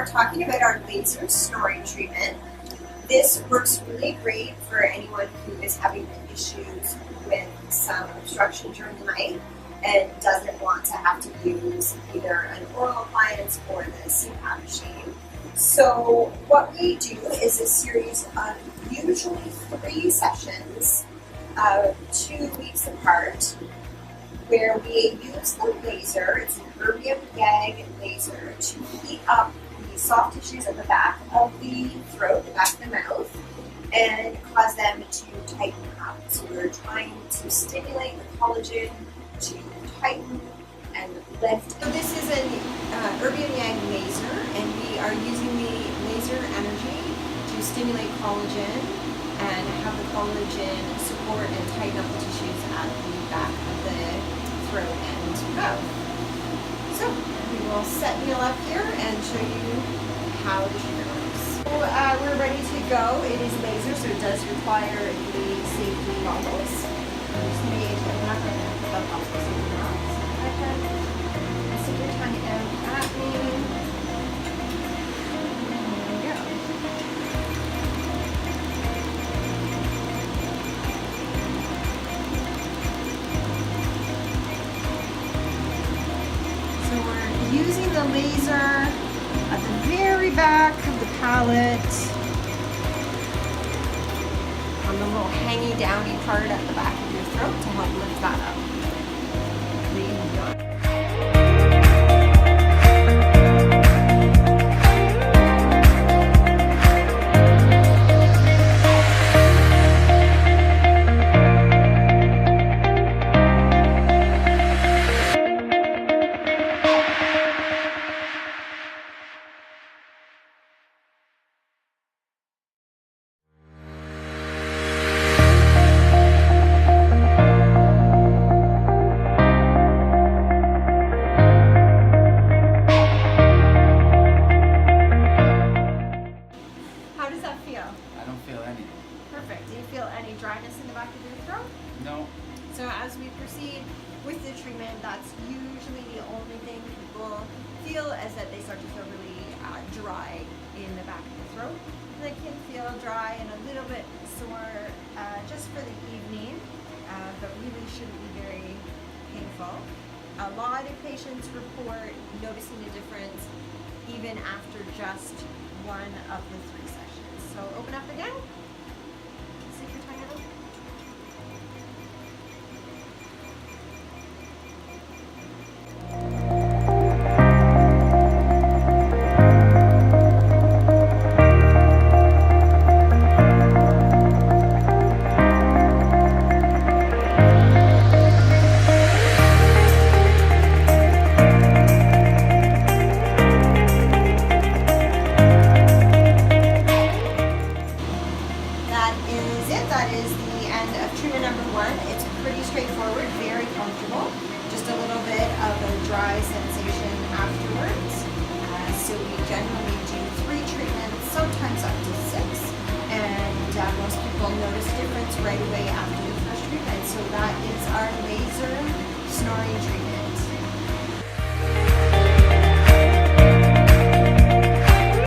talking about our laser snoring treatment. This works really great for anyone who is having issues with some obstruction during the night and doesn't want to have to use either an oral appliance or the CPAP machine. So what we do is a series of usually 3 sessions, 2 weeks apart, where we use the laser. It's an erbium gag laser to heat up the soft tissues at the back of the throat, the back of the mouth, and cause them to tighten up. So we're trying to stimulate the collagen to tighten and lift. So this is an erbium gag laser, and we are using the laser energy to stimulate collagen and have the collagen support and tighten up the tissues at the back of the throat and mouth. So we will set Neil up here and show you how the treatment works. So we're ready to go. It is laser, so it does require the safety goggles. I'm not going to put up and stick your tongue out at me. There we go. So we're using the laser at the very back of the palate, on the little hangy downy part at the back of your throat to help lift that up. Perfect. Do you feel any dryness in the back of your throat? No. So as we proceed with the treatment, that's usually the only thing people feel, is that they start to feel really dry in the back of the throat. They can feel dry and a little bit sore just for the evening, but really shouldn't be very painful. A lot of patients report noticing a difference even after just one of the 3 sessions. So open up again. Stick your tongue out. That is the end of treatment number 1. It's pretty straightforward, very comfortable. Just a little bit of a dry sensation afterwards. So we generally do 3 treatments, sometimes up to 6. And most people notice a difference right away after the first treatment. So that is our laser snoring treatment.